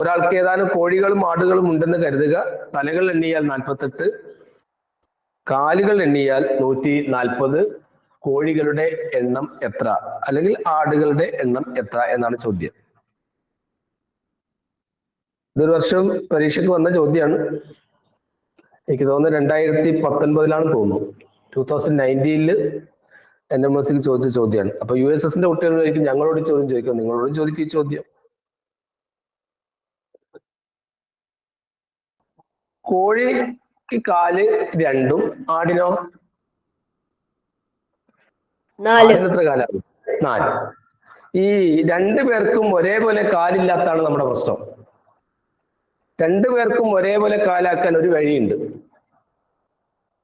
ഒരാൾക്ക് ഏതാനും കോഴികളും ആടുകളും ഉണ്ടെന്ന് കരുതുക. തലകൾ എണ്ണിയാൽ 48, കാലുകൾ എണ്ണിയാൽ 140. കോഴികളുടെ എണ്ണം എത്ര, അല്ലെങ്കിൽ ആടുകളുടെ എണ്ണം എത്ര എന്നാണ് ചോദ്യം. ഇതൊരു വർഷം പരീക്ഷയ്ക്ക് വന്ന ചോദ്യമാണ്. എനിക്ക് തോന്നുന്നു 2019 തോന്നുന്നു. 2019 NMSൽ ചോദിച്ച ചോദ്യമാണ്. അപ്പൊ USSന്റെ കുട്ടികളായിരിക്കും ഞങ്ങളോട് ചോദ്യം ചോദിക്കും, നിങ്ങളോടും ചോദിക്കും ഈ ചോദ്യം. കോഴിക്ക് കാല് 2, ആടിനോ? ആടിന് എത്ര കാലാണ്? 4. ഈ 2 പേർക്കും ഒരേപോലെ കാലില്ലാത്താണ് നമ്മുടെ പ്രശ്നം. 2 പേർക്കും ഒരേപോലെ കാലാക്കാൻ ഒരു വഴിയുണ്ട്.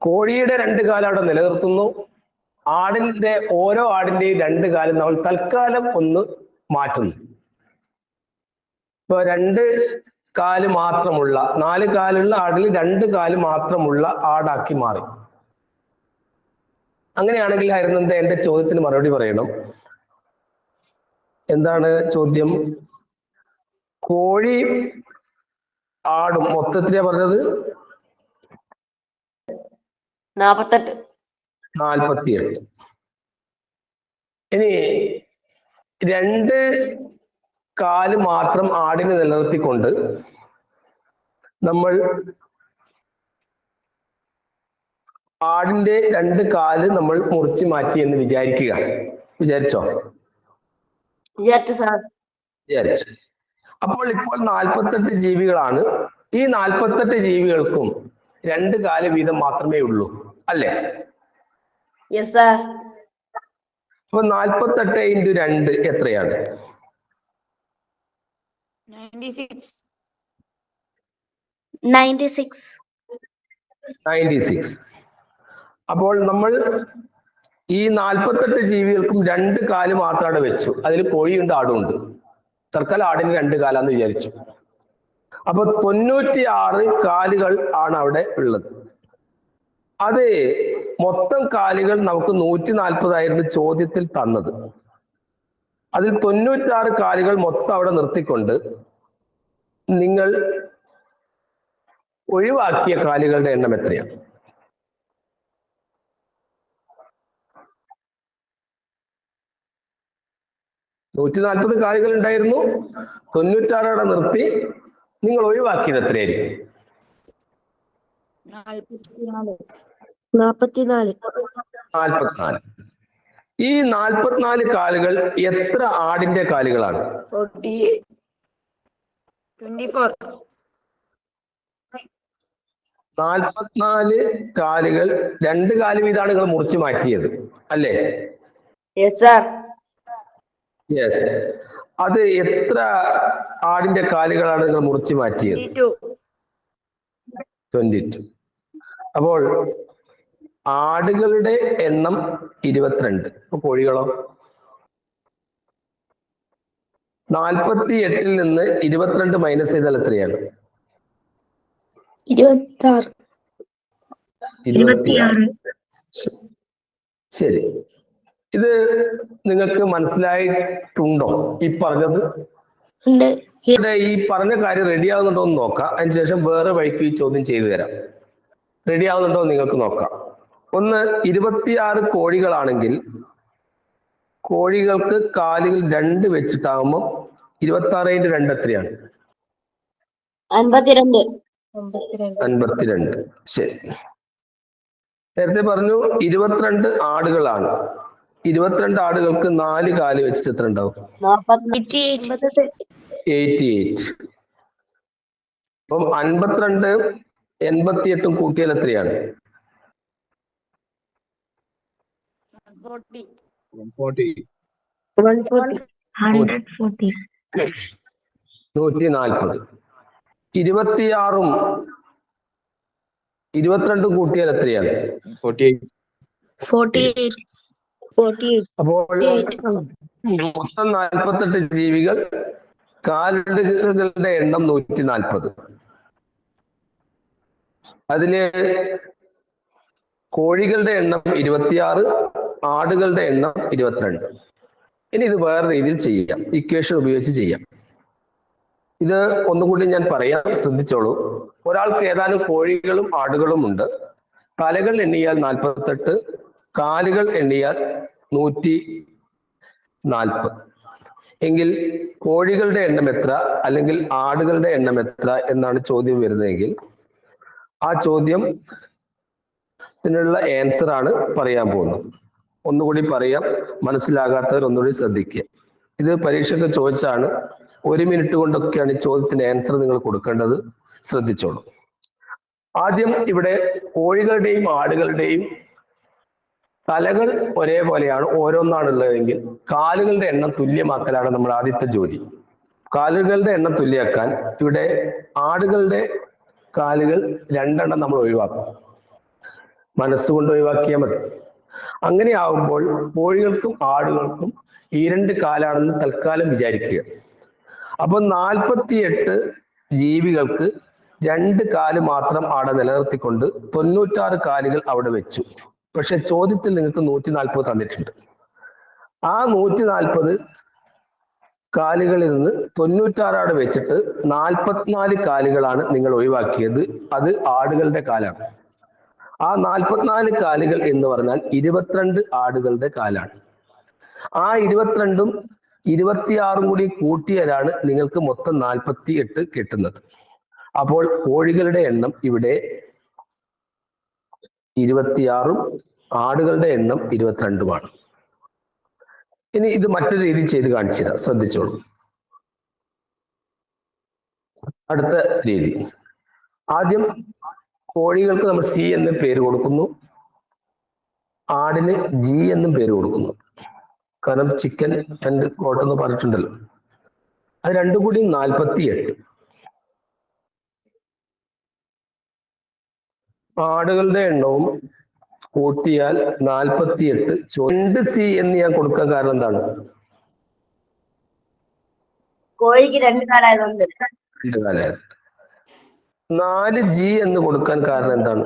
കോഴിയുടെ 2 കാല് അവിടെ നിലനിർത്തുന്നു. ആടിന്റെ ഓരോ ആടിന്റെയും 2 കാലും നമ്മൾ തൽക്കാലം ഒന്ന് മാറ്റുന്നു. ഇപ്പൊ 2 കാല് മാത്രമുള്ള, 4 കാലുള്ള ആടിൽ 2 കാല് മാത്രമുള്ള ആടാക്കി മാറി. അങ്ങനെയാണെങ്കിൽ ആയിരുന്നു എന്റെ ചോദ്യത്തിന് മറുപടി പറയണം. എന്താണ് ചോദ്യം? കോഴി ആടും മൊത്തത്തിലാ പറഞ്ഞത് 48. ഇനി 2 കാല് മാത്രം ആടിന് നിലനിർത്തിക്കൊണ്ട് നമ്മൾ ആടിന്റെ 2 കാല് നമ്മൾ മുറിച്ചു മാറ്റി എന്ന് വിചാരിക്കുക. വിചാരിച്ചോ? വിചാരിച്ചു. അപ്പോൾ ഇപ്പോൾ 48 ജീവികളാണ്. ഈ 48 ജീവികൾക്കും 2 കാല് വീതം മാത്രമേ ഉള്ളൂ, അല്ലേ? അപ്പൊ 48 × 2 എത്രയാണ്? 96. അപ്പോൾ നമ്മൾ ഈ 48 ജീവികൾക്കും 2 കാല് മാത്രമാണ് വെച്ചു. അതിൽ കോഴിയുണ്ട്, ആടുണ്ട്. തൽക്കാലം ആടിന് 2 കാലാന്ന് വിചാരിച്ചു. അപ്പൊ 96 കാലുകൾ ആണ് അവിടെ ഉള്ളത്. അത് മൊത്തം കാലുകൾ നമുക്ക് 140 ചോദ്യത്തിൽ തന്നത്. അതിൽ 96 കാലുകൾ മൊത്തം അവിടെ നിർത്തിക്കൊണ്ട് നിങ്ങൾ ഒഴിവാക്കിയ കാലുകളുടെ എണ്ണം എത്രയാണ്? $140 കാലുകൾ ഉണ്ടായിരുന്നു, 96 അവിടെ നിർത്തി. നിങ്ങൾ ഒഴിവാക്കിയത് എത്രയായിരിക്കും? 44. ഈ 44 കാലുകൾ എത്ര ആടിന്റെ കാലുകളാണ്? 44 കാലുകൾ 2 കാല് വീതമാണ് നിങ്ങൾ മുറിച്ചു മാറ്റിയത്, അല്ലേ? യെസ്. അത് എത്ര ആടിന്റെ കാലുകളാണ് നിങ്ങൾ മുറിച്ചു മാറ്റിയത്? 22. അപ്പോൾ ആടുകളുടെ എണ്ണം 22. അപ്പൊ കോഴികളോ? 48 നിന്ന് 22 മൈനസ് ചെയ്താൽ എത്രയാണ്? 26. ശരി. ഇത് നിങ്ങൾക്ക് മനസ്സിലായിട്ടുണ്ടോ ഈ പറഞ്ഞത്? ഈ പറഞ്ഞ കാര്യം റെഡി ആവുന്നുണ്ടോ എന്ന് നോക്കാം. അതിനുശേഷം വേറെ വഴിക്ക് ഈ ചോദ്യം ചെയ്തു തരാം. റെഡി ആവുന്നുണ്ടോ എന്ന് നിങ്ങൾക്ക് നോക്കാം. ഒന്ന്, 26 കോഴികളാണെങ്കിൽ കോഴികൾക്ക് കാലുകൾ 2 വെച്ചിട്ടാകുമ്പോൾ 26 × 2 എത്രയാണ്? 52. ശരി. നേരത്തെ പറഞ്ഞു 22 ആടുകളാണ്. 22 ആടുകൾക്ക് 4 കാല് വെച്ചിട്ട് എത്ര ഉണ്ടാവും? 88. അപ്പം 52 88 കൂട്ടിയാൽ എത്രയാണ്? 140. 140. 140. 26ഉം 22 കൂട്ടിയാൽ എത്രയാണ്? 48. അപ്പോൾ മൊത്തം 48 ജീവികൾ, കാലുകളുടെ എണ്ണം 140. അതില് കോഴികളുടെ എണ്ണം 26, ആടുകളുടെ എണ്ണം 22. ഇനി ഇത് വേറെ രീതിയിൽ ചെയ്യാം, ഇക്വേഷൻ ഉപയോഗിച്ച് ചെയ്യാം. ഇത് ഒന്നുകൂടി ഞാൻ പറയാം, ശ്രദ്ധിച്ചോളൂ. ഒരാൾക്ക് ഏതാനും കോഴികളും ആടുകളും ഉണ്ട്. തലകൾ എണ്ണിയാൽ 48, കാലുകൾ എണ്ണിയാൽ 140. എങ്കിൽ കോഴികളുടെ എണ്ണം എത്ര അല്ലെങ്കിൽ ആടുകളുടെ എണ്ണം എത്ര എന്നാണ് ചോദ്യം വരുന്നതെങ്കിൽ ആ ചോദ്യത്തിനുള്ള ആൻസർ ആണ് പറയാൻ പോകുന്നത്. ഒന്നുകൂടി പറയാം, മനസ്സിലാകാത്തവർ ഒന്നുകൂടി ശ്രദ്ധിക്കുക. ഇത് പരീക്ഷയ്ക്ക് ചോദിച്ചാണ്, 1 മിനിറ്റ് കൊണ്ടൊക്കെയാണ് ഈ ചോദ്യത്തിന് ആൻസർ നിങ്ങൾ കൊടുക്കേണ്ടത്. ശ്രദ്ധിച്ചോളൂ. ആദ്യം ഇവിടെ കോഴികളുടെയും ആടുകളുടെയും തലകൾ ഒരേപോലെയാണ്, ഓരോന്നാണുള്ളതെങ്കിൽ കാലുകളുടെ എണ്ണം തുല്യമാക്കലാണ് നമ്മുടെ ആദ്യത്തെ ജോലി. കാലുകളുടെ എണ്ണം തുല്യമാക്കാൻ ഇവിടെ ആടുകളുടെ കാലുകൾ 2 നമ്മൾ ഒഴിവാക്കും. മനസ്സുകൊണ്ട് ഒഴിവാക്കിയാൽ മതി. അങ്ങനെ ആവുമ്പോൾ കോഴികൾക്കും ആടുകൾക്കും ഈ 2 കാലാണെന്ന് തൽക്കാലം വിചാരിക്കുക. അപ്പൊ 48 ജീവികൾക്ക് 2 കാല് മാത്രം അവിടെ നിലനിർത്തിക്കൊണ്ട് 96 കാലുകൾ അവിടെ വെച്ചു. പക്ഷെ ചോദ്യത്തിൽ നിങ്ങൾക്ക് 140 തന്നിട്ടുണ്ട്. ആ 140 കാലുകളിൽ നിന്ന് 96 അവിടെ വെച്ചിട്ട് 44 കാലുകളാണ് നിങ്ങൾ ഒഴിവാക്കിയത്. അത് ആടുകളുടെ കാലാണ്. ആ 44 കാലുകൾ എന്ന് പറഞ്ഞാൽ 22 ആടുകളുടെ കാലാണ്. ആ 22ഉം 26ഉം കൂടി കൂട്ടിയാലാണ് നിങ്ങൾക്ക് മൊത്തം 48 കിട്ടുന്നത്. അപ്പോൾ കോഴികളുടെ എണ്ണം ഇവിടെ 26ഉം ആടുകളുടെ എണ്ണം 22ഉമാണ്. ഇനി ഇത് മറ്റൊരു രീതി ചെയ്ത് കാണിച്ചു തരാം, ശ്രദ്ധിച്ചോളൂ. അടുത്ത രീതി, ആദ്യം കോഴികൾക്ക് നമ്മൾ സി എന്ന് പേര് കൊടുക്കുന്നു, ആടിന് ജി എന്നും പേര് കൊടുക്കുന്നു. കാരണം ചിക്കൻ ആൻഡ് കോട്ട് എന്ന് പറഞ്ഞിട്ടുണ്ടല്ലോ. അത് രണ്ടും കൂടി 48. ആടുകളുടെ എണ്ണവും കൂട്ടിയാൽ 48. 2 സി എന്ന് ഞാൻ കൊടുക്കാൻ കാരണം എന്താണ്? കോഴിക്ക് 2 കാലായതുകൊണ്ട്. 2 കാലായത്. 4 ജി എന്ന് കൊടുക്കാൻ കാരണം എന്താണ്?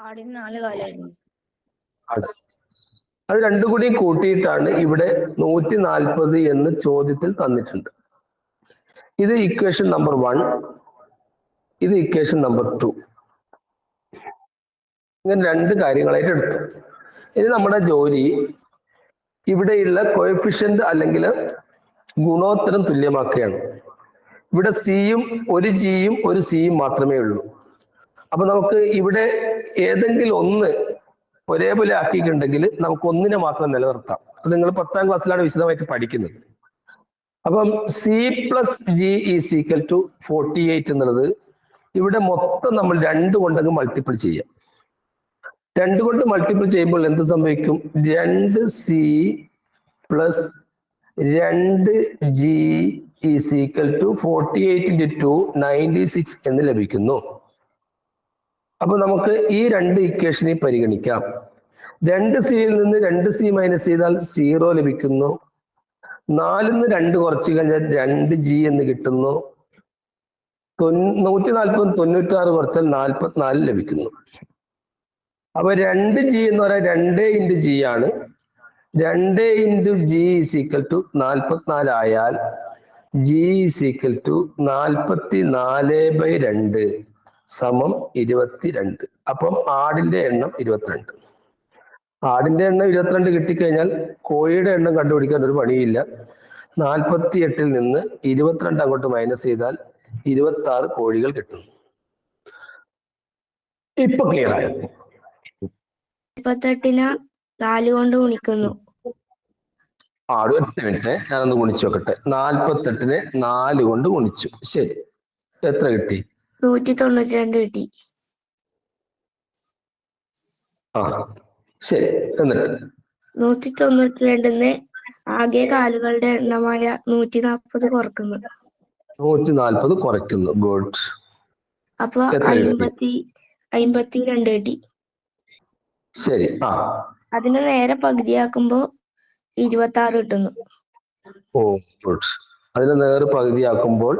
ആടിന് 4 കാലായിരുന്നു. അത് രണ്ടും കൂടി കൂട്ടിയിട്ടാണ് ഇവിടെ 140 എന്ന് ചോദ്യത്തിൽ തന്നിട്ടുണ്ട്. ഇത് ഇക്വേഷൻ നമ്പർ 1, ഇത് ഇക്വേഷൻ നമ്പർ 2. ഇങ്ങനെ 2 കാര്യങ്ങളായിട്ട് എടുത്തു. ഇനി നമ്മുടെ ജോലി ഇവിടെയുള്ള കോഎഫിഷ്യന്റ് അല്ലെങ്കിൽ ഗുണോത്തരം തുല്യമാക്കുകയാണ്. ഇവിടെ സിയും ഒരു ജിയും ഒരു സിയും മാത്രമേ ഉള്ളൂ. അപ്പൊ നമുക്ക് ഇവിടെ ഏതെങ്കിലും ഒന്ന് ഒരേപോലെ ആക്കിയിട്ടുണ്ടെങ്കിൽ നമുക്ക് ഒന്നിനെ മാത്രം നിലനിർത്താം. അത് നിങ്ങൾ 10ാം ക്ലാസ്സിലാണ് വിശദമായിട്ട് പഠിക്കുന്നത്. അപ്പം C plus G is equal to 48 എന്നുള്ളത് ഇവിടെ മൊത്തം നമ്മൾ 2 കൊണ്ടങ്ങ് മൾട്ടിപ്പിൾ ചെയ്യാം. 2 കൊണ്ട് മൾട്ടിപ്പിൾ ചെയ്യുമ്പോൾ എന്ത് സംഭവിക്കും? 2c plus 2g is equal to 48 into 2 96 എന്ന് ലഭിക്കുന്നു. അപ്പൊ നമുക്ക് ഈ 2 ഇക്വേഷനെ പരിഗണിക്കാം. 2cയിൽ നിന്ന് 2c മൈനസ് ചെയ്താൽ 0 ലഭിക്കുന്നു. 4 നിന്ന് 2 കുറച്ച് കഴിഞ്ഞാൽ 2g എന്ന് കിട്ടുന്നു. 140 96 കുറച്ചാൽ 44 ലഭിക്കുന്നു. അപ്പൊ 2g എന്ന് പറയാൻ 2 into g ആണ്. 2 into g is equal to 44 ആയാൽ g ഈസ് ഈക്വൽ ടു 44/2 സമം 22. അപ്പം ആടിന്റെ എണ്ണം 22. ആടിന്റെ എണ്ണം 22 കിട്ടിക്കഴിഞ്ഞാൽ കോഴിയുടെ എണ്ണം കണ്ടുപിടിക്കാൻ ഒരു പണിയില്ല. 48ൽ നിന്ന് 22 അങ്ങോട്ട് മൈനസ് ചെയ്താൽ 26 കോഴികൾ കിട്ടുന്നു. ഇപ്പൊ ക്ലിയർ ആയോ? 48നെ 4 കൊണ്ട് ഗുണിക്കുന്നു. ആട് 1 മിനിറ്റ് ഞാനൊന്ന് ഗുണിച്ചു നോക്കട്ടെ. 48നെ 4 കൊണ്ട് ഗുണിച്ചു. ശരി, എത്ര കിട്ടി? 192 കിട്ടി. ആ ശരി, എന്നിട്ട് 192ന്ന് ആകെ കാലുകളുടെ എണ്ണമായ 140 കുറക്കുന്നു. 140 കുറയ്ക്കുന്നു. ഗുഡ്. അപ്പൊ 52 കിട്ടി. ശരി. ആ അതിനെ നേരെ പകുതിയാക്കുമ്പോ 26 കിട്ടുന്നു. ഓ ഗുഡ്. അതിന് നേരെ പകുതിയാക്കുമ്പോൾ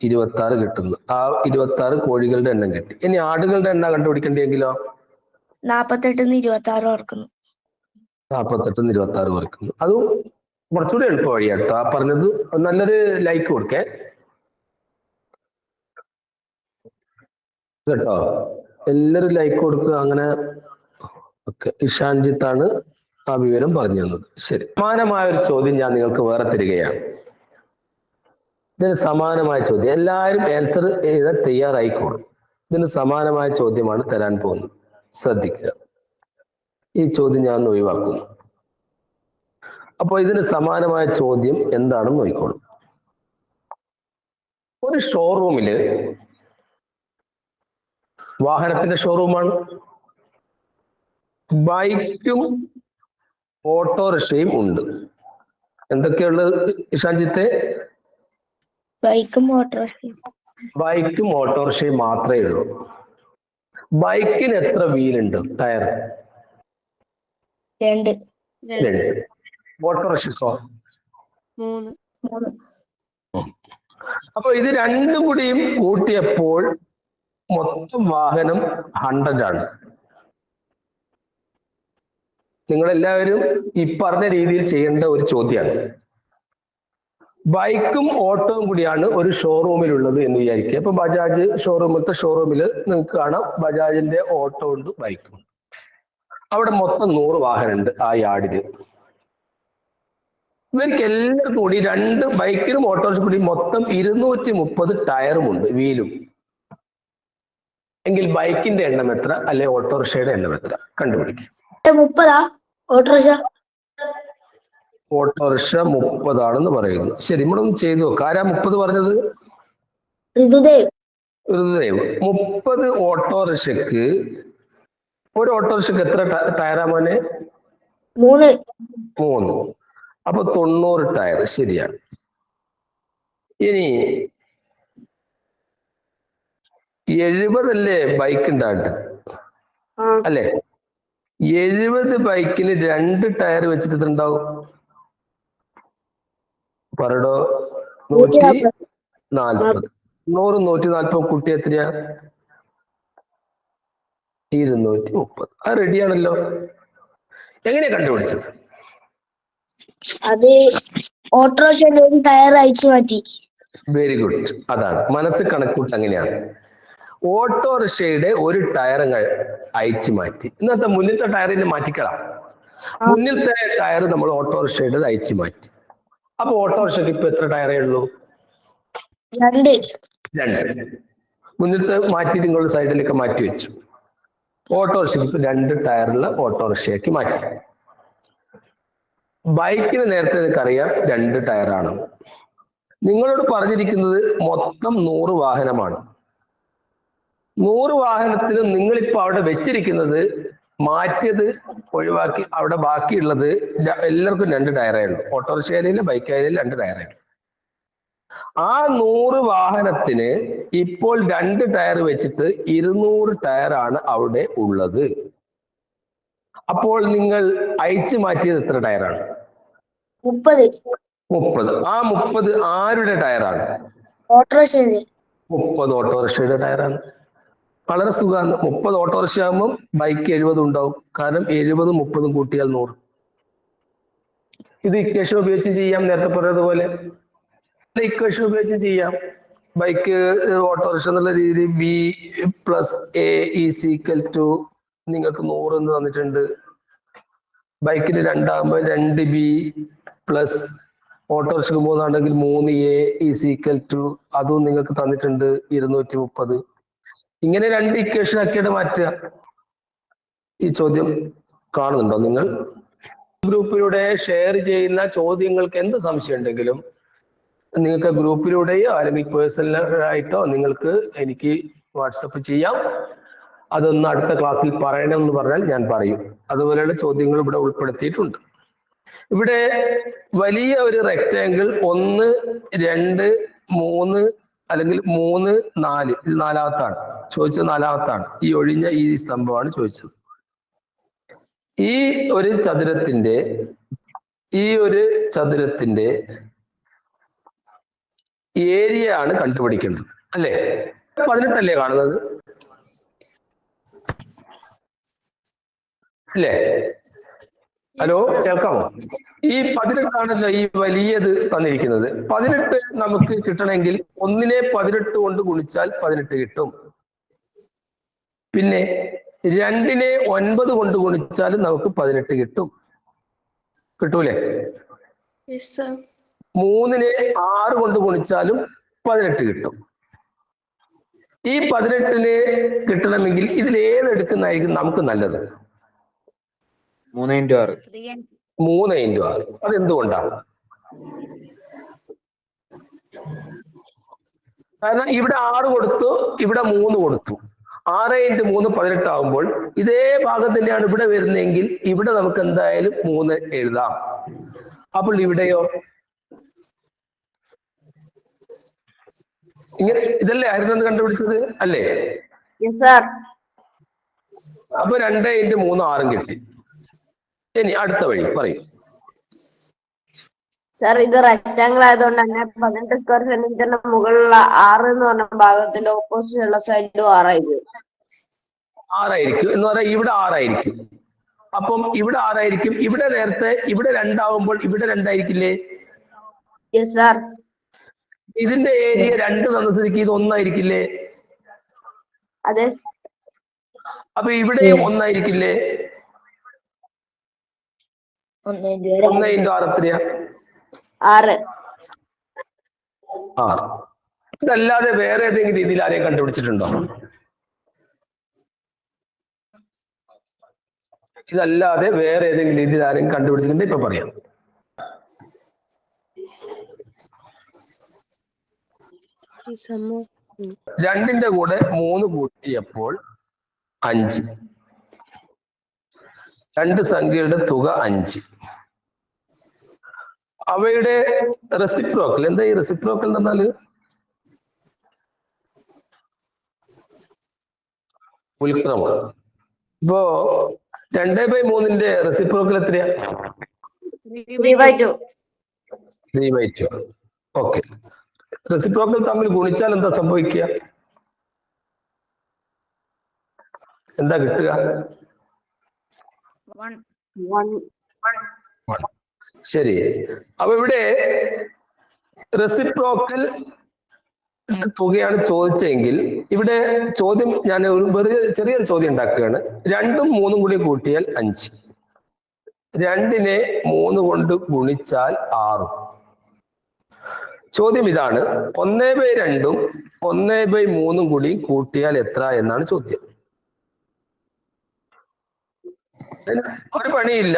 26 കിട്ടുന്നു. ആ 26 കോഴികളുടെ എണ്ണം കിട്ടി. ഇനി ആടുകളുടെ എണ്ണം കണ്ടുപിടിക്കേണ്ടെങ്കിലോ? 48ന്ന് 26 കുറക്കുന്നു. 48ന്ന് 26 കുറയ്ക്കുന്നു. അതും കുറച്ചുകൂടി എളുപ്പ വഴിയാട്ടോ. ആ പറഞ്ഞത് നല്ലൊരു ലൈക്ക് കൊടുക്കേ. കേട്ടോ, എല്ലാരും ലൈക്ക് കൊടുക്കുക. അങ്ങനെ ഓക്കെ, ഇഷാൻജിത്താണ് ആ വിവരം പറഞ്ഞു തന്നത്. ശരി, സമാനമായ ഒരു ചോദ്യം ഞാൻ നിങ്ങൾക്ക് വേറെ തരികയാണ്. ഇതിന് സമാനമായ ചോദ്യം, എല്ലാവരും ആൻസർ എഴുതാൻ തയ്യാറായിക്കോളും. ഇതിന് സമാനമായ ചോദ്യമാണ് തരാൻ പോകുന്നത്. ശ്രദ്ധിക്കുക, ഈ ചോദ്യം ഞാൻ ഒഴിവാക്കുന്നു. അപ്പോൾ ഇതിന് സമാനമായ ചോദ്യം എന്താണെന്ന് നോക്കിക്കോളും. ഒരു ഷോറൂമില്, വാഹനത്തിന്റെ ഷോറൂമാണ്, ബൈക്കും ഓട്ടോറിക്ഷയും ഉണ്ട്. എന്തൊക്കെയുള്ളത് ഇഷാൻജിത്തെ? ബൈക്കും ഓട്ടോറിക്ഷയും. ബൈക്കും ഓട്ടോറിക്ഷയും മാത്രമേ ഉള്ളൂ. ബൈക്കിന് എത്ര വീലുണ്ട്? ടയർ 2. ഓട്ടോറിക്ഷക്കോ? 3. അപ്പൊ ഇത് രണ്ടും കൂടിയും കൂട്ടിയപ്പോൾ മൊത്തം വാഹനം 100 ആണ്. നിങ്ങളെല്ലാവരും ഈ പറഞ്ഞ രീതിയിൽ ചെയ്യേണ്ട ഒരു ചോദ്യമാണ്. ബൈക്കും ഓട്ടോയും കൂടിയാണ് ഒരു ഷോറൂമിലുള്ളത് എന്ന് വിചാരിക്കുക. ഇപ്പൊ ബജാജ് ഷോറൂമിൽ നിങ്ങൾക്ക് കാണാം ബജാജിന്റെ ഓട്ടോ ഉണ്ട്, ബൈക്കും. അവിടെ മൊത്തം 100 വാഹനം ഉണ്ട് ആ യാർഡില്. ഇവർക്ക് എല്ലാവർക്കും കൂടി രണ്ട് ബൈക്കിനും ഓട്ടോറിക്ഷ കൂടി മൊത്തം 230 ടയറുമുണ്ട്, വീലും. എങ്കിൽ ബൈക്കിന്റെ എണ്ണം എത്ര, അല്ലെ ഓട്ടോറിക്ഷയുടെ എണ്ണം എത്ര? കണ്ടുപിടിക്കും. 30 ഓട്ടോറിക്ഷ. ഓട്ടോറിക്ഷ 30 ആണെന്ന് പറയുന്നു. ശരി, ഇവിടെ ഒന്ന് ചെയ്തു നോക്കാം. ആരാ 30 പറഞ്ഞത്? ഋതുദേവ്. 30 ഓട്ടോറിക്ഷക്ക്, ഒരു ഓട്ടോറിക്ഷക്ക് എത്ര ടയറാ മോനെ? 3. അപ്പൊ 90 ടയർ. ശരിയാണ്. ഇനി 70 അല്ലേ ബൈക്ക് ഉണ്ടാകേണ്ടത്, അല്ലെ? 70 ബൈക്കിന് 2 ടയർ വെച്ചിട്ട് ഉണ്ടാവും. പറടോ? 140. 100 140 കൂട്ടി എത്രയാ? 230. അത് റെഡിയാണല്ലോ. എങ്ങനെയാ കണ്ടുപിടിച്ചത്? അത് ഓട്ടോറിക്ഷയുടെ ഒരു ടയർ അയച്ചു മാറ്റി. Very good. അതാണ് മനസ്സ് കണക്കൂട്ട്. അങ്ങനെയാണ്. ഓട്ടോറിക്ഷയുടെ ഒരു ടയർ അയച്ചു മാറ്റി. ഇന്നത്തെ മുന്നിലത്തെ ടയറിന് മാറ്റിക്കളാം. മുന്നിലത്തെ ടയർ നമ്മൾ ഓട്ടോറിക്ഷയുടെ അയച്ചു മാറ്റി. അപ്പൊ ഓട്ടോറിക്ഷയ്ക്ക് ഇപ്പൊ എത്ര ടയറേ ഉള്ളൂ? 2. മുന്നിലത്തെ മാറ്റി നിങ്ങളുടെ സൈഡിലേക്ക് മാറ്റി വെച്ചു. ഓട്ടോറിക്ഷയ്ക്ക് ഇപ്പൊ 2 ടയറുള്ള ഓട്ടോറിക്ഷയ്ക്ക് മാറ്റി. ബൈക്കിന് നേരത്തെ നിങ്ങൾക്കറിയാം 2 ടയറാണ്. നിങ്ങളോട് പറഞ്ഞിരിക്കുന്നത് മൊത്തം 100 വാഹനമാണ്. 100 വാഹനത്തിന് നിങ്ങളിപ്പോ അവിടെ വെച്ചിരിക്കുന്നത്, മാറ്റിയത് ഒഴിവാക്കി അവിടെ ബാക്കിയുള്ളത് എല്ലാവർക്കും 2 ടയറേ ഉള്ളൂ. ഓട്ടോറിക്ഷ ആയാലും ബൈക്ക് ആയാലും 2 ടയറേ ഉള്ളൂ. ആ 100 വാഹനത്തിന് ഇപ്പോൾ 2 ടയർ വെച്ചിട്ട് 200 ടയറാണ് അവിടെ ഉള്ളത്. അപ്പോൾ നിങ്ങൾ അയച്ചു മാറ്റിയത് എത്ര ടയറാണ്? 30. ആ 30 ആരുടെ ടയറാണ്? ഓട്ടോറിക്ഷയുടെ. 30 ഓട്ടോറിക്ഷയുടെ ടയറാണ്. വളരെ സുഖമാണ്. 30 ഓട്ടോറിക്ഷ ആകുമ്പോൾ ബൈക്ക് 70 ഉണ്ടാവും. കാരണം 70 30 കൂട്ടിയാൽ 100. ഇത് ഇക്വേഷൻ ഉപയോഗിച്ച് ചെയ്യാം. നേരത്തെ പറഞ്ഞതുപോലെ ഇക്വേഷൻ ഉപയോഗിച്ച് ചെയ്യാം. ബൈക്ക് ഓട്ടോറിക്ഷ എന്നുള്ള രീതിയിൽ B + A = നിങ്ങൾക്ക് 100 എന്ന് തന്നിട്ടുണ്ട്. ബൈക്കിന് 2 ആകുമ്പോൾ 2B + ഓട്ടോറിക്ഷക്ക് 3 ആണെങ്കിൽ 3A = അതും നിങ്ങൾക്ക് തന്നിട്ടുണ്ട് 230. ഇങ്ങനെ 2 ഇക്വേഷൻ ആക്കിയിട്ട് മാറ്റുക. ഈ ചോദ്യം കാണുന്നുണ്ടോ നിങ്ങൾ? ഗ്രൂപ്പിലൂടെ ഷെയർ ചെയ്യുന്ന ചോദ്യങ്ങൾക്ക് എന്ത് സംശയം ഉണ്ടെങ്കിലും നിങ്ങൾക്ക് ഗ്രൂപ്പിലൂടെയോ അല്ലെങ്കിൽ പേഴ്സണലായിട്ടോ നിങ്ങൾക്ക് എനിക്ക് വാട്സപ്പ് ചെയ്യാം. അതൊന്ന് അടുത്ത ക്ലാസ്സിൽ പറയണമെന്ന് പറഞ്ഞാൽ ഞാൻ പറയും. അതുപോലെയുള്ള ചോദ്യങ്ങൾ ഇവിടെ ഉൾപ്പെടുത്തിയിട്ടുണ്ട്. ഇവിടെ വലിയ ഒരു റെക്റ്റാങ്കിൾ 1 2 3 അല്ലെങ്കിൽ 3 4, ഇത് 4-ാമത്താണ് ചോദിച്ചത്. 4-ാമത്താണ് ഈ ഒഴിഞ്ഞ ഈ സ്തംഭമാണ് ചോദിച്ചത്. ഈ ഒരു ചതുരത്തിന്റെ ഏരിയ ആണ് കണ്ടുപിടിക്കേണ്ടത്, അല്ലേ? 18 അല്ലേ കാണുന്നത്, അല്ലേ? ഹലോ, കേൾക്കാമോ? ഈ 18 ആണല്ലോ ഈ വലിയത് തന്നിരിക്കുന്നത്. 18 നമുക്ക് കിട്ടണമെങ്കിൽ 1നെ 18 കൊണ്ട് ഗുണിച്ചാൽ 18 കിട്ടും. പിന്നെ 2നെ 9 കൊണ്ട് ഗുണിച്ചാലും നമുക്ക് 18 കിട്ടും. കിട്ടൂലേ? 3നെ 6 കൊണ്ട് ഗുണിച്ചാലും 18 കിട്ടും. ഈ 18ന് കിട്ടണമെങ്കിൽ ഇതിൽ ഏത് എടുക്കുന്നതായിരിക്കും നമുക്ക് നല്ലത്? 3 × 6. 3 × 6. അതെന്തുകൊണ്ടാണ്? കാരണം ഇവിടെ 6 കൊടുത്തു, ഇവിടെ 3 കൊടുത്തു. 6 × 3 18 ആകുമ്പോൾ ഇതേ ഭാഗം തന്നെയാണ് ഇവിടെ വരുന്നതെങ്കിൽ ഇവിടെ നമുക്ക് എന്തായാലും 3 എഴുതാം. അപ്പോൾ ഇവിടെയോ? ഇങ്ങനെ ഇതല്ലേ ആയിരുന്നു കണ്ടുപിടിച്ചത് അല്ലേ? അപ്പൊ 2 × 3 6 കിട്ടി. ഇനി അടുത്ത വഴി പറയും. സർ, ഇത് റെക്ടാംഗിൾ ആയതുകൊണ്ട് തന്നെ 18 സ്ക്വയർ സെന്റിമീറ്ററിന്റെ മുകളിലുള്ള 6 എന്ന് പറഞ്ഞ ഭാഗത്തിന്റെ ഓപ്പോസിറ്റ് ഉള്ള സൈഡും 6 ആയിരിക്കും. 6 ആയിരിക്കും എന്ന് പറഞ്ഞാൽ ഇവിടെ 6 ആയിരിക്കും. അപ്പം ഇവിടെ 6 ആയിരിക്കും. ഇവിടെ നേരത്തെ ഇവിടെ 2 ആവുമ്പോൾ ഇവിടെ 2 ആയിരിക്കില്ലേ? ഇതിന്റെ ഏരിയ 2 തന്ന സ്ഥിതിക്ക് ഇത് 1 ആയിരിക്കില്ലേ? അതെ. അപ്പൊ ഇവിടെയും 1 ആയിരിക്കില്ലേ? 1 × 6 എത്രയാ? 6. ഇതല്ലാതെ വേറെ ഏതെങ്കിലും രീതിയിൽ ആരെയും കണ്ടുപിടിച്ചിട്ടുണ്ടോ? ഇതല്ലാതെ വേറെ ഏതെങ്കിലും രീതിയിൽ ആരെയും കണ്ടുപിടിച്ചിട്ടുണ്ട്? ഇപ്പൊ പറയാം. രണ്ടിന്റെ കൂടെ 3 കൂട്ടിയപ്പോൾ 5. 2 സംഖ്യയുടെ തുക 5. അവയുടെ റെസിപ്രോക്കൽ എന്താ? ഈ റെസിപ്രോക്കൽ എന്ന് പറഞ്ഞാല് ഉൽക്രമം. ഇപ്പോ 2/3ന്റെ റെസിപ്രോക്കൽ എത്രയാ? 3/2. 3/2. ഓക്കെ. റെസിപ്രോക്കൽ തമ്മിൽ ഗുണിച്ചാൽ എന്താ സംഭവിക്കുക? എന്താ കിട്ടുക? 1. ശരി. അപ്പൊ ഇവിടെ റെസിപ്രോക്കൽ തുകയാണ് ചോദിച്ചെങ്കിൽ ഇവിടെ ചോദ്യം ഞാൻ ഒരു വെറുതെ ചെറിയൊരു ചോദ്യം ഉണ്ടാക്കുകയാണ്. 2ഉം 3ഉം കൂടി കൂട്ടിയാൽ 5. 2നെ 3 കൊണ്ട് ഗുണിച്ചാൽ 6. ചോദ്യം ഇതാണ്, 1/2ഉം 1/3ഉം കൂടി കൂട്ടിയാൽ എത്ര എന്നാണ് ചോദ്യം. ഒരു പണിയില്ല,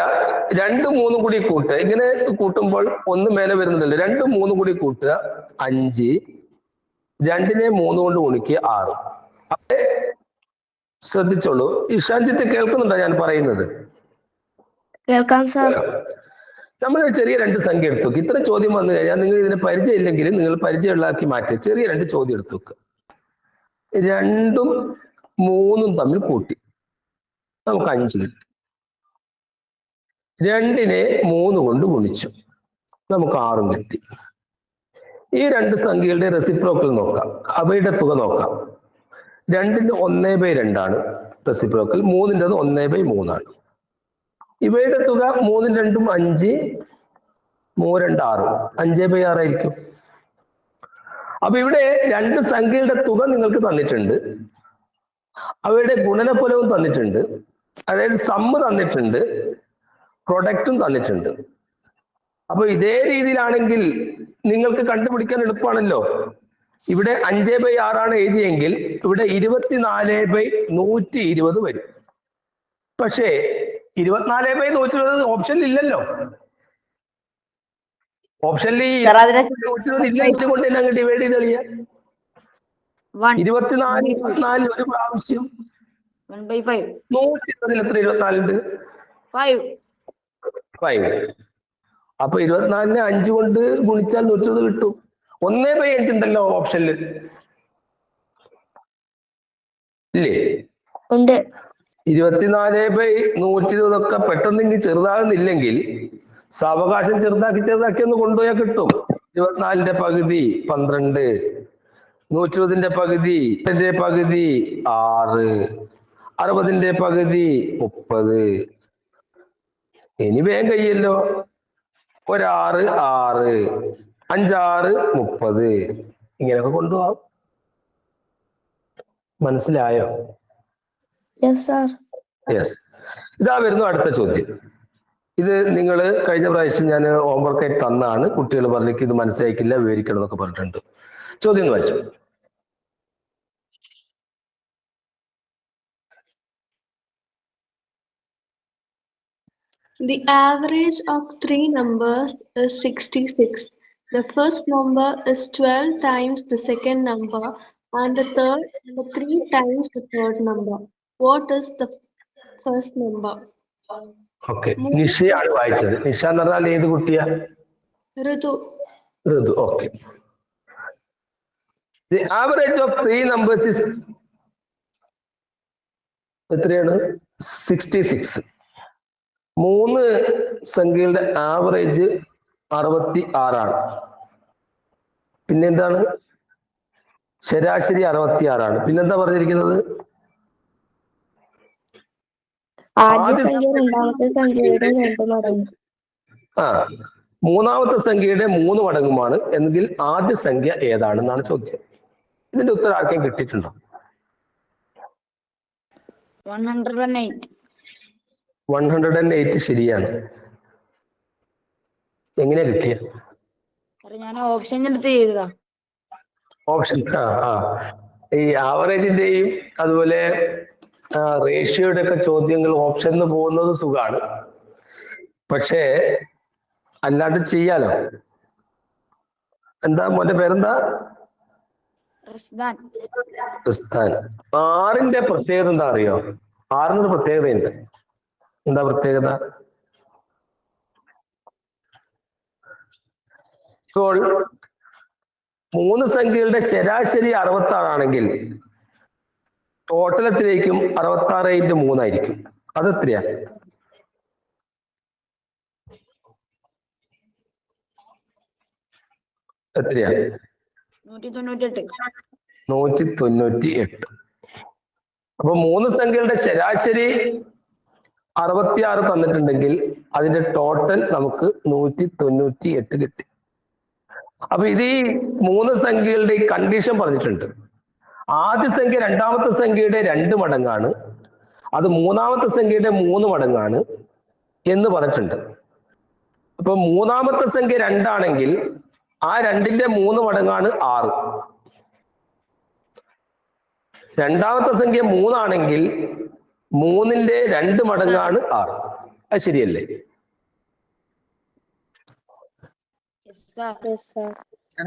2ഉം 3ഉം കൂടി കൂട്ടുക. ഇങ്ങനെ കൂട്ടുമ്പോൾ 1 മേലെ വരുന്നുണ്ടല്ലോ. 2ഉം 3ഉം കൂടി കൂട്ടുക 5. 2നെ 3 കൊണ്ട് ഗുണിക്കുക 6. അപ്പൊ ശ്രദ്ധിച്ചോളൂ. ഇഷാൻജിത്ത് കേൾക്കുന്നുണ്ടോ ഞാൻ പറയുന്നത്? കേൾക്കാം സർ. നമ്മൾ ചെറിയ 2 സംഖ്യ എടുത്തു നോക്കുക. ഇത്ര ചോദ്യം വന്നു കഴിഞ്ഞാൽ നിങ്ങൾ ഇതിനെ പരിചയം ഇല്ലെങ്കിൽ നിങ്ങൾ പരിചയമുള്ളതാക്കി മാറ്റി ചെറിയ 2 ചോദ്യം എടുത്തു നോക്കുക. 2ഉം 3ഉം തമ്മിൽ കൂട്ടി നമുക്ക് 5 കിട്ടി. 2നെ 3 കൊണ്ട് ഗുണിച്ചു നമുക്ക് 6 കിട്ടി. ഈ 2 സംഖ്യകളുടെ റെസിപ്രോക്കൽ നോക്കാം, അവയുടെ തുക നോക്കാം. 2ന്റെ 1/2 ആണ് റെസിപ്രോക്കൽ, 3ൻ്റെത് 1/3 ആണ്. ഇവയുടെ തുക 3ഉം 2ഉം 5, 3 2 6, 5/6 ആയിരിക്കും. അപ്പൊ ഇവിടെ 2 സംഖ്യയുടെ തുക നിങ്ങൾക്ക് തന്നിട്ടുണ്ട്, അവയുടെ ഗുണനഫലവും തന്നിട്ടുണ്ട്, അതായത് സമ്മ് തന്നിട്ടുണ്ട്, പ്രൊഡക്റ്റും തന്നിട്ടുണ്ട്. അപ്പൊ ഇതേ രീതിയിലാണെങ്കിൽ നിങ്ങൾക്ക് കണ്ടുപിടിക്കാൻ എളുപ്പമാണല്ലോ. ഇവിടെ 5/6 ആണ് എഴുതിയെങ്കിൽ ഇവിടെ 24/120 വരും. പക്ഷേ 24/120 ഓപ്ഷനിൽ ഇല്ലല്ലോ. ഓപ്ഷനിൽ 120 ഇല്ല. ഇതുകൊണ്ട് തന്നെ അങ്ങ് ഡിവൈഡ് ചെയ്ത് കളിയാ. 24 ഒരു പ്രാവശ്യം 1/5. 120 എത്ര? 24 5. അപ്പൊ 24നെ 5 കൊണ്ട് ഗുണിച്ചാൽ 120 കിട്ടും. 1/5 ഉണ്ടല്ലോ ഓപ്ഷനിൽ, ഇല്ലേ? ഉണ്ട്. 24/120 ഒക്കെ പെട്ടെന്നെങ്കിൽ ചെറുതാകുന്നില്ലെങ്കിൽ സാവകാശം ചെറുതാക്കി ഒന്ന് കൊണ്ടുപോയാൽ കിട്ടും. 24ന്റെ പകുതി 12, 120ന്റെ പകുതി 6, 60ന്റെ പകുതി 30. ഇനി വേഗം കഴിയല്ലോ. 1 6, 6, 5 6, 30. ഇങ്ങനെയൊക്കെ കൊണ്ടുപോകാം. മനസ്സിലായോ? Yes sir. യെസ്. ഇതാ വരുന്നു അടുത്ത ചോദ്യം. ഇത് നിങ്ങൾ കഴിഞ്ഞ പ്രാവശ്യം ഞാൻ ഹോംവർക്ക് ആയിട്ട് തന്നാണ്. കുട്ടികൾ പറഞ്ഞേക്ക് ഇത് മനസ്സിലാക്കില്ല, വിവരിക്കണം എന്നൊക്കെ പറഞ്ഞിട്ടുണ്ട്. ചോദ്യം ഒന്ന് വായിച്ചു. The average of three numbers is 66. The first number is 12 times the second number and the 3 times the third number. What is the first number? Okay, നിഷയാണ് വായിച്ചത്. നിഷ എന്ന് പറഞ്ഞാൽ ഏത് കുട്ടിയാ? Ritu. Ritu. Okay. The average of three numbers is എത്രയാണ്? 66. മൂന്ന് സംഖ്യകളുടെ average 66. പിന്നെന്താണ്? ശരാശരി 66. പിന്നെന്താ പറഞ്ഞിരിക്കുന്നത്? ആദ്യ സംഖ്യ രണ്ടാമത്തെ സംഖ്യയുടെ 2 മടങ്ങ്. മൂന്നാമത്തെ സംഖ്യയുടെ 3 മടങ്ങുമാണ് എങ്കിൽ ആദ്യ സംഖ്യ ഏതാണെന്നാണ് ചോദ്യം. ഇതിന്റെ ഉത്തരം ആർക്കും കിട്ടിയിട്ടുണ്ടോ? 108. 108 ശരിയാണ്. എങ്ങനെയാ കിട്ടിയ? ഞാൻ ഓപ്ഷൻ എടുത്ത് ചെയ്തതാ. ഓപ്ഷൻ ഈ ആവറേജിന്റെയും അതുപോലെ റേഷ്യോയുടെ ഒക്കെ ചോദ്യങ്ങൾ ഓപ്ഷനിൽ പോകുന്നത് സുഖാണ്. പക്ഷേ അല്ലാണ്ട് ചെയ്യാലോ. എന്താ മോന്റെ പേരെന്താ? റിസ്താൻ. 6ന്റെ പ്രത്യേകത എന്താ അറിയോ? 6-നൊരു പ്രത്യേകതയുണ്ട്. എന്താ പ്രത്യേകത? ഇപ്പോൾ 3 സംഖ്യകളുടെ ശരാശരി 66 ആണെങ്കിൽ ടോട്ടൽ എത്രയായിരിക്കും? 66 × 3 ആയിരിക്കും. അതെത്രയാ? എത്രയാ? 198. അപ്പൊ 3 സംഖ്യകളുടെ ശരാശരി 66 തന്നിട്ടുണ്ടെങ്കിൽ അതിന്റെ ടോട്ടൽ നമുക്ക് 198 കിട്ടി. അപ്പൊ ഇത് ഈ 3 സംഖ്യകളുടെ ഈ കണ്ടീഷൻ പറഞ്ഞിട്ടുണ്ട്. ആദ്യ സംഖ്യ രണ്ടാമത്തെ സംഖ്യയുടെ 2 മടങ്ങാണ്, അത് മൂന്നാമത്തെ സംഖ്യയുടെ 3 മടങ്ങാണ് എന്ന് പറഞ്ഞിട്ടുണ്ട്. അപ്പൊ മൂന്നാമത്തെ സംഖ്യ 2 ആണെങ്കിൽ ആ 2ന്റെ 3 മടങ്ങാണ് 6. രണ്ടാമത്തെ സംഖ്യ 3 ആണെങ്കിൽ 3ന്റെ 2 മടങ്ങാണ് 6. അത് ശരിയല്ലേ?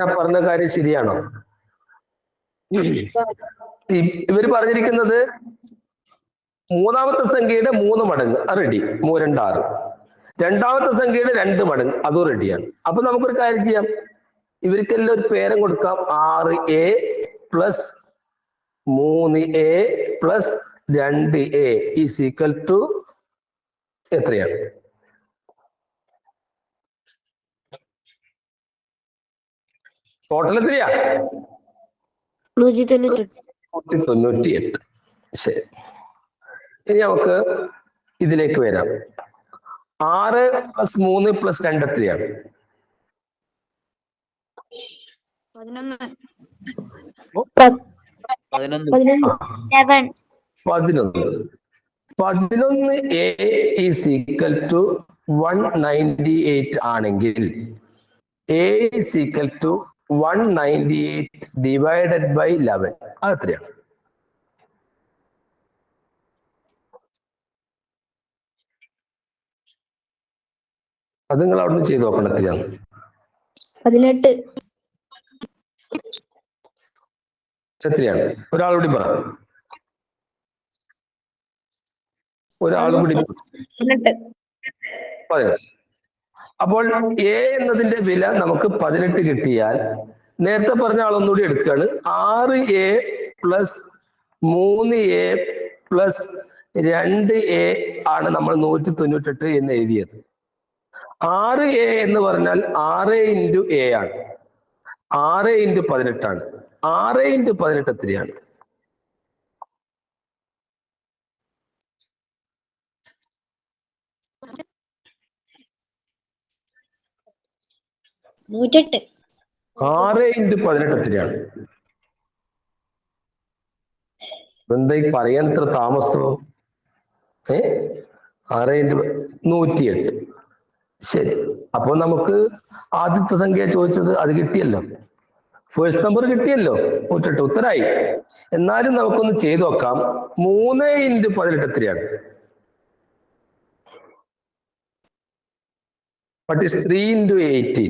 ഞാൻ പറഞ്ഞ കാര്യം ശരിയാണോ? ഇവര് പറഞ്ഞിരിക്കുന്നത് മൂന്നാമത്തെ സംഖ്യയുടെ 3 മടങ്ങ് റെഡി, 3 2 6. രണ്ടാമത്തെ സംഖ്യയുടെ 2 മടങ്ങ് അതും റെഡിയാണ്. അപ്പൊ നമുക്കൊരു കാര്യം ചെയ്യാം, ഇവർക്കെല്ലാം ഒരു പേരം കൊടുക്കാം. 6A plus 3A plus 2A is equal to എത്രയാണ്? ടോട്ടൽ എത്രയാ? 198. ശരി, ഇനി നമുക്ക് ഇതിലേക്ക് വരാം. 6 + 3 + 2 എത്രയാണ്? 11. 11A ഈസ് ഈക്വൽ ടു 198 ആണെങ്കിൽ A is equal to 198 divided by 11 അത് എത്രയാണ്? അത് നിങ്ങൾ അവിടുന്ന് ചെയ്ത് നോക്കണം. എത്രയാണ്? 18. എത്രയാണ്? ഒരാളുകൂടി പറ. ഒരാളുകൂടി. 18. അപ്പോൾ A എന്നതിന്റെ വില നമുക്ക് 18 കിട്ടിയാൽ നേരത്തെ പറഞ്ഞ ആളൊന്നുകൂടി എടുക്കുകയാണ്. 6A plus 3A plus 2A ആണ് നമ്മൾ 198 എന്ന് എഴുതിയത്. 6A എന്ന് പറഞ്ഞാൽ 6 × A ആണ്. 6 × 18 ആണ്. 6 × 18 എത്രയാണ്? നൂറ്റെട്ട്. 6 × 18 എത്രയാണ്? എന്താ ഈ പറയാൻ ഇത്ര താമസമോ? 6×108. ശരി, അപ്പോൾ നമുക്ക് ആദ്യത്തെ സംഖ്യ ചോദിച്ചത് അത് കിട്ടിയല്ലോ, ഫസ്റ്റ് നമ്പർ കിട്ടിയല്ലോ, 108 ഉത്തരായി. എന്നാലും നമുക്കൊന്ന് ചെയ്തു നോക്കാം. 3×18 എത്രയാണ്? What is 3×18?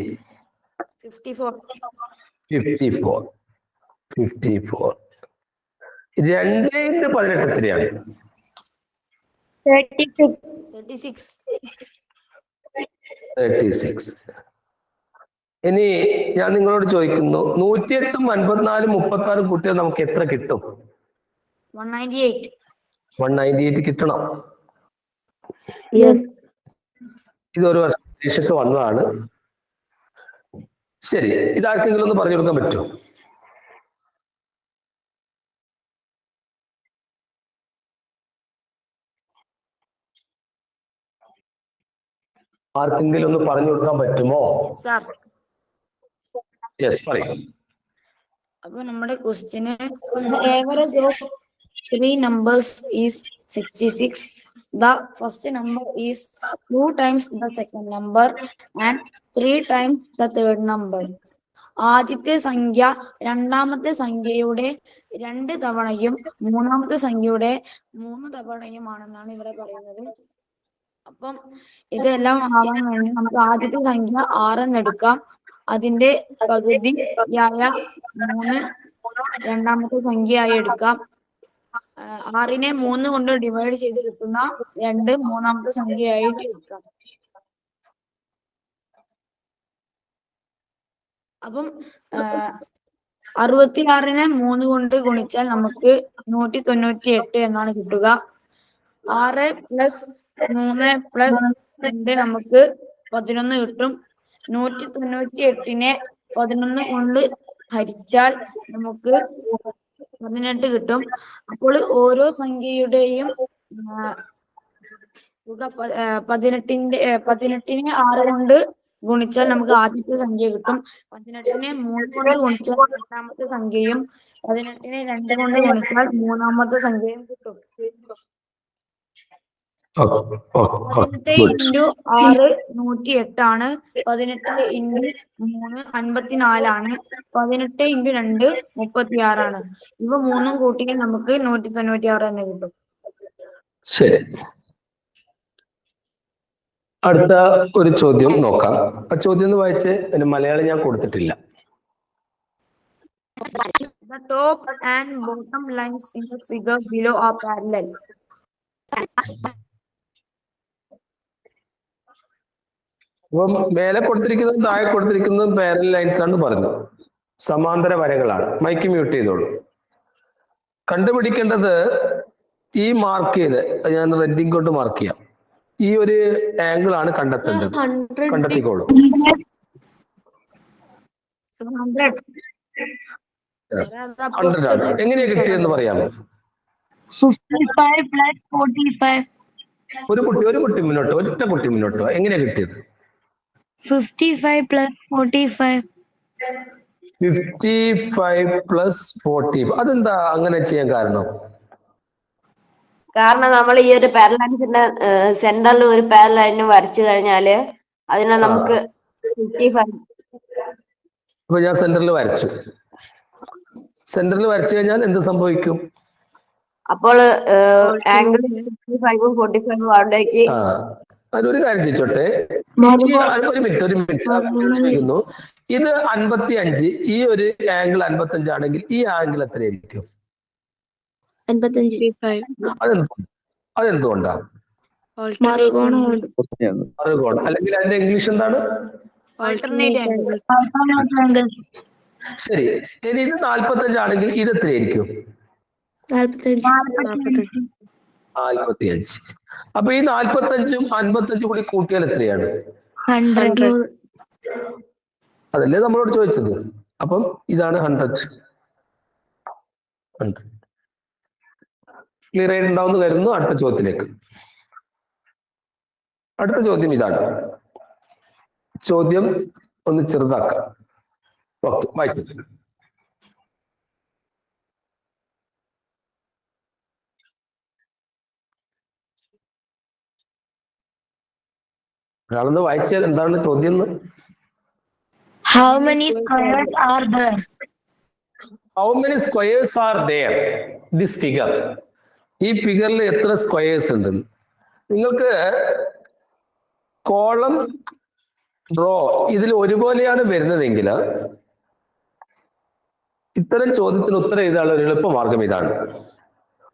54. 54. 54. 2×18 എത്രയാണ്? 36. 36. ഇനി ഞാൻ നിങ്ങളോട് ചോദിക്കുന്നു, 108ഉം 54ഉം 36ഉം കൂട്ടിയാൽ നമുക്ക് എത്ര കിട്ടും? 198. 198 കിട്ടണം. Yes. ഇതൊരു വർഷം പരീക്ഷയ്ക്ക് വന്നതാണ്. ശരി, ഇതാർക്കെങ്കിലും ഒന്ന് പറഞ്ഞു കൊടുക്കാൻ പറ്റുമോ? ആർക്കെങ്കിലും ഒന്ന് പറഞ്ഞു കൊടുക്കാൻ പറ്റുമോ? Sir. യെസ്, പറയും. അപ്പൊ നമ്മുടെ question average of 3 numbers is 66. The first number is 2 times the second number and 3 times the third number. ആദ്യത്തെ സംഖ്യ രണ്ടാമത്തെ സംഖ്യയുടെ 2 തവണയും മൂന്നാമത്തെ സംഖ്യയുടെ 3 തവണയുമാണെന്നാണ് ഇവിടെ പറയുന്നത്. അപ്പം ഇതെല്ലാം ആവാൻ വേണ്ടി നമുക്ക് ആദ്യത്തെ സംഖ്യ 6 എന്ന് എടുക്കാം. അതിന്റെ പകുതിയായ 3 രണ്ടാമത്തെ സംഖ്യയായി എടുക്കാം. 6നെ 3 കൊണ്ട് ഡിവൈഡ് ചെയ്ത് കിട്ടുന്ന 2 മൂന്നാമത്തെ സംഖ്യയായി എടുക്കാം. അപ്പം 66നെ 3 കൊണ്ട് ഗുണിച്ചാൽ നമുക്ക് 198 എന്നാണ് കിട്ടുക. 6 + 3 + 2 നമുക്ക് 11 കിട്ടും. 198നെ 11 കൊണ്ട് ഹരിച്ചാൽ നമുക്ക് 18 കിട്ടും. അപ്പോൾ ഓരോ സംഖ്യയുടെയും തുക 18നെ 6 കൊണ്ട് ഗുണിച്ചാൽ നമുക്ക് ആദ്യത്തെ സംഖ്യ കിട്ടും. 18നെ 3 കൊണ്ട് ഗുണിച്ചാൽ രണ്ടാമത്തെ സംഖ്യയും 18നെ 2 കൊണ്ട് ഗുണിച്ചാൽ മൂന്നാമത്തെ സംഖ്യയും കിട്ടും. 18 × 6 108 ആണ്. 18 × 3 54 ആണ്. 18 × 2 36 ആണ്. ഇവ മൂന്നും കൂട്ടിയാൽ നമുക്ക് 196 തന്നെ കിട്ടും. ശരി, അടുത്ത ഒരു ചോദ്യം നോക്കാം. ആ ചോദ്യം ഒന്ന് വായിച്ച്, അതിന് മലയാളം ഞാൻ കൊടുത്തിട്ടില്ല. The top and bottom lines in the figure below are parallel. അപ്പം മേലെ കൊടുത്തിരിക്കുന്നതും താഴെ കൊടുത്തിരിക്കുന്നതും പാരലൽ ലൈൻസ് ആണ് പറഞ്ഞു, സമാന്തര വരകളാണ്. മൈക്ക് മ്യൂട്ട് ചെയ്തോളൂ. കണ്ടുപിടിക്കേണ്ടത് ഈ മാർക്ക് ചെയ്ത്, ഞാൻ റെഡിങ് കൊണ്ട് മാർക്ക് ചെയ്യാം, ഈ ഒരു ആംഗിൾ ആണ് കണ്ടെത്തേണ്ടത്. കണ്ടെത്തിക്കോളൂ. 100 ആണ്. എങ്ങനെയാ കിട്ടിയെന്ന് പറയാമോ? 55 + 45. ഒരു കുട്ടി മുന്നോട്ട്, ഒറ്റ കുട്ടി മുന്നോട്ട്. എങ്ങനെയാ കിട്ടിയത്? 55 + 45. 55 + 45. അതെന്താ അങ്ങനെ ചെയ്യാൻ കാരണം? കാരണം നമ്മൾ ഈ ഒരു പാരലൈൻസിന്റെ സെന്ററിൽ ഒരു പാരലൈൻ വരച്ചു കഴിഞ്ഞാല് അതിനെ നമുക്ക് 55. അപ്പൊ ഞാൻ സെന്ററിൽ വരച്ചു. സെന്ററിൽ വരച്ചു കഴിഞ്ഞാൽ എന്ത് സംഭവിക്കും? അപ്പോൾ ആംഗിൾ 55ഉം 45ഉം അവിടേക്ക്. അതൊരു കാര്യം ചോദിച്ചോട്ടെ, ഒരു മിനിറ്റ്. ഇത് 55, ഈ ഒരു ആംഗിൾ 55 ആണെങ്കിൽ ഈ ആംഗിൾ എത്രയായിരിക്കും? 55. അതെന്തുകൊണ്ടാ? മറുകോണം. അല്ലെങ്കിൽ അതിന്റെ ഇംഗ്ലീഷ് എന്താണ്? ശരി, ഇനി ഇത് 45 ആണെങ്കിൽ ഇത് എത്രയായിരിക്കും? 45. അപ്പൊ ഈ 45ഉം 55 കൂടി കൂട്ടിയാൽ എത്രയാണ്? 100. അതല്ലേ നമ്മളോട് ചോദിച്ചത്. അപ്പം ഇതാണ് 100. ക്ലിയർ ആയിട്ടുണ്ടാവുന്ന കരുതുന്നു. അടുത്ത ചോദ്യത്തിലേക്ക്. അടുത്ത ചോദ്യം ഇതാണ്. ചോദ്യം ഒന്ന് ചെറുതാക്കാം. ഓക്കെ, വായിച്ചു. ഒരാളൊന്ന് വായിച്ചാൽ എന്താണ് ചോദ്യം? How many squares are there? How many squares are there? This figure. ഈ ഫിഗറിൽ എത്ര സ്ക്വയേഴ്സ് ഉണ്ട്? നിങ്ങൾക്ക് കോളം റോ ഇതിൽ ഒരുപോലെയാണ് വരുന്നതെങ്കിൽ ഇത്തരം ചോദ്യത്തിന് ഉത്തരം എഴുതാനുള്ള ഒരു എളുപ്പമാർഗം ഇതാണ്.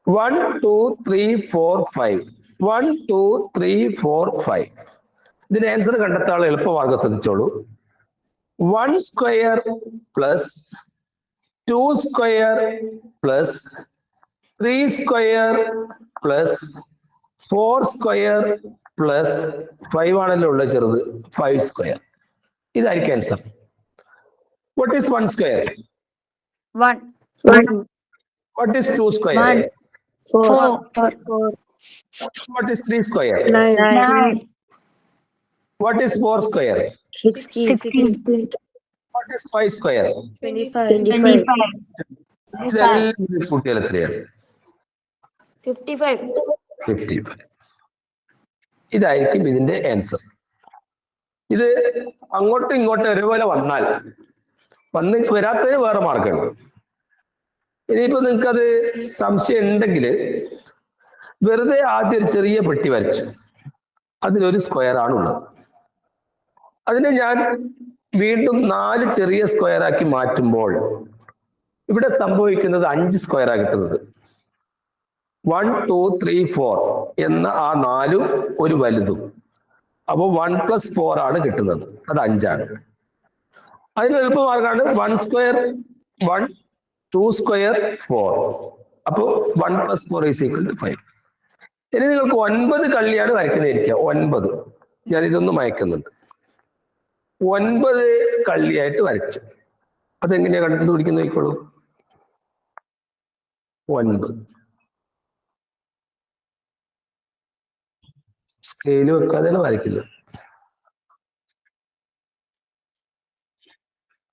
1 2 3 4 5 1 2 3 4 5. ഇതിന്റെ ആൻസർ കണ്ടെത്താനുള്ള എളുപ്പമാർഗം ശ്രദ്ധിച്ചോളൂ. 1 square plus 2 square plus 3 square plus 4 square plus 5 ആണല്ലോ ഉള്ളത് ചെറുത്, 5 സ്ക്വയർ. ഇതായിരിക്കും answer. What is 1 square? 1. What is 2 square? 4. What is 3 square? 9. What is 4 square? 16. What is 5 square? 25. ഇതെല്ലാം കൂട്ടിയാൽ എത്രയാണ്? 55. 55. ഇതായിരിക്കും ഇതിന്റെ ആൻസർ. ഇത് അങ്ങോട്ടും ഇങ്ങോട്ടും ഒരേപോലെ വരാത്തതിന് വേറെ മാർഗമുണ്ട്. ഇനിയിപ്പോ നിങ്ങൾക്കത് സംശയം ഉണ്ടെങ്കിൽ വെറുതെ ആദ്യം ഒരു ചെറിയ പെട്ടി വരച്ചു, അതിലൊരു സ്ക്വയർ ആണുള്ളത്. അതിനെ ഞാൻ വീണ്ടും 4 ചെറിയ സ്ക്വയർ ആക്കി മാറ്റുമ്പോൾ ഇവിടെ സംഭവിക്കുന്നത് 5 സ്ക്വയർ ആ കിട്ടുന്നത്. 1 2 3 4 എന്ന ആ 4ഉം ഒരു വലുതും. അപ്പോൾ 1 + 4 ആണ് കിട്ടുന്നത്, അത് 5 ആണ്. അതിന് എളുപ്പമാർഗമാണ് 1 സ്ക്വയർ 1 2 സ്ക്വയർ 4. അപ്പോൾ 1 + 4 = 5. ഇനി നിങ്ങൾക്ക് 9 കള്ളിയാണ് വരയ്ക്കുന്നതായിരിക്കുക. 9 ഞാൻ ഇതൊന്ന് മയക്കുന്നുണ്ട്. 9 കള്ളിയായിട്ട് വരച്ചു. അതെങ്ങനെയാ കണ്ടുപിടിക്കുന്ന നോക്കിക്കോളൂ. 9 സ്കെയില് വെക്കാതെയാണ് വരയ്ക്കുന്നത്.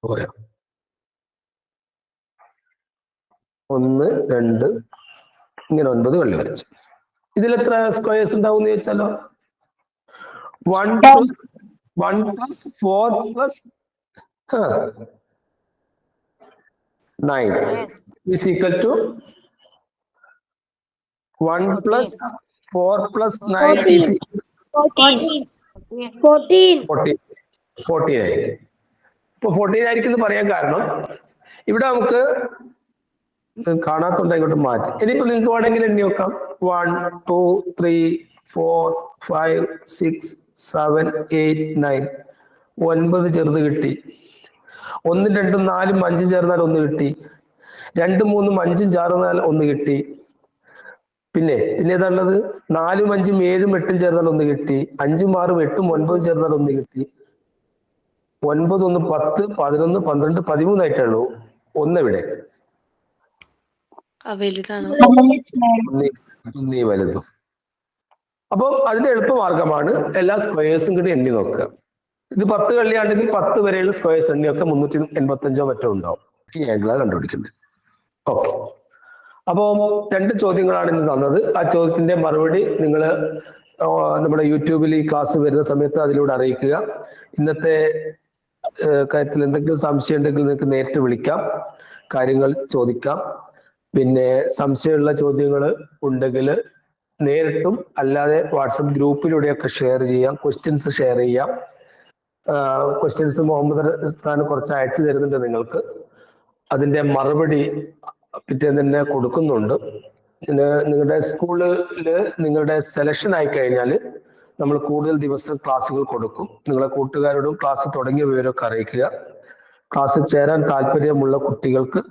പോയോ? 1 2 ഇങ്ങനെ 9 കള്ളി വരച്ചു. ഇതിൽ എത്ര സ്ക്വയേഴ്സ് ഉണ്ടാവും എന്ന് ചോദിച്ചാലോ? 1 + 4 + 9 is equal to 1 + 4 + 9 is 14. 14 ആയി. ഇപ്പൊ 14 ആയിരിക്കും എന്ന് പറയാൻ കാരണം ഇവിടെ നമുക്ക് കാണാത്തോണ്ട് ഇങ്ങോട്ട് മാറ്റി. ഇനിയിപ്പോ നിങ്ങൾക്ക് വേണമെങ്കിൽ എണ്ണി നോക്കാം. 1 2 3 4 5 6 7 8 9. 9 ചെറുത് കിട്ടി. 1 2 4 5 ചേർന്നാൽ 1 കിട്ടി. 2 3 5 ചേർന്നാൽ 1 കിട്ടി. പിന്നെ ഏതാണുള്ളത്? 4 5 7 8 ചേർന്നാൽ 1 കിട്ടി. 5 6 8 9 ചേർന്നാൽ 1 കിട്ടി. 9 1 10 11 12 13 ആയിട്ടുള്ളൂ. 1 എവിടെ? ഒന്നീ വലുതും. അപ്പൊ അതിന്റെ എളുപ്പമാർഗമാണ് എല്ലാ സ്ക്വയേഴ്സും കൂടി എണ്ണി നോക്കുക. ഇത് 10 കള്ളിയാണെങ്കിൽ 10 വരെയുള്ള സ്ക്വയേഴ്സ് എണ്ണിയൊക്കെ 385 മറ്റോ ഉണ്ടാവും. ഈ ആംഗിളാണ് കണ്ടുപിടിക്കുന്നത്. ഓക്കെ. അപ്പോൾ 2 ചോദ്യങ്ങളാണ് ഇന്ന് തന്നത്. ആ ചോദ്യത്തിന്റെ മറുപടി നിങ്ങൾ നമ്മുടെ യൂട്യൂബിൽ ഈ ക്ലാസ് വരുന്ന സമയത്ത് അതിലൂടെ അറിയിക്കുക. ഇന്നത്തെ കാര്യത്തിൽ എന്തെങ്കിലും സംശയം ഉണ്ടെങ്കിൽ നിങ്ങൾക്ക് നേരിട്ട് വിളിക്കാം, കാര്യങ്ങൾ ചോദിക്കാം. പിന്നെ സംശയമുള്ള ചോദ്യങ്ങൾ ഉണ്ടെങ്കിൽ നേരിട്ടും അല്ലാതെ വാട്സപ്പ് ഗ്രൂപ്പിലൂടെയൊക്കെ ഷെയർ ചെയ്യാം. ക്വസ്റ്റ്യൻസ് ഷെയർ ചെയ്യാം. ക്വസ്റ്റ്യൻസ് മുഹമ്മദ് സ്ഥാൻ കുറച്ച് അയച്ചു തരുന്നുണ്ട് നിങ്ങൾക്ക്. അതിന്റെ മറുപടി പിറ്റേന്ന് തന്നെ കൊടുക്കുന്നുണ്ട്. നിങ്ങളുടെ സ്കൂളിൽ നിങ്ങളുടെ സെലക്ഷൻ ആയി കഴിഞ്ഞാൽ നമ്മൾ കൂടുതൽ ദിവസം ക്ലാസ്സുകൾ കൊടുക്കും. നിങ്ങളെ കൂട്ടുകാരോടും ക്ലാസ് തുടങ്ങിയ വിവരമൊക്കെ അറിയിക്കുക. ക്ലാസ്സിൽ ചേരാൻ താല്പര്യമുള്ള കുട്ടികൾക്ക്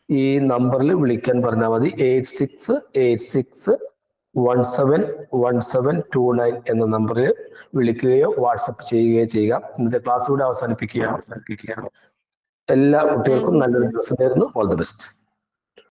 ഈ നമ്പറിൽ വിളിക്കാൻ പറഞ്ഞാൽ മതി. 8686171729 എന്ന നമ്പറിൽ വിളിക്കുകയോ വാട്സപ്പ് ചെയ്യുകയോ ചെയ്യുക. ഇന്നത്തെ ക്ലാസ് കൂടെ അവസാനിപ്പിക്കുകയാണ്. എല്ലാ കുട്ടികൾക്കും നല്ലൊരു ദിവസം നേരുന്നു. All the best.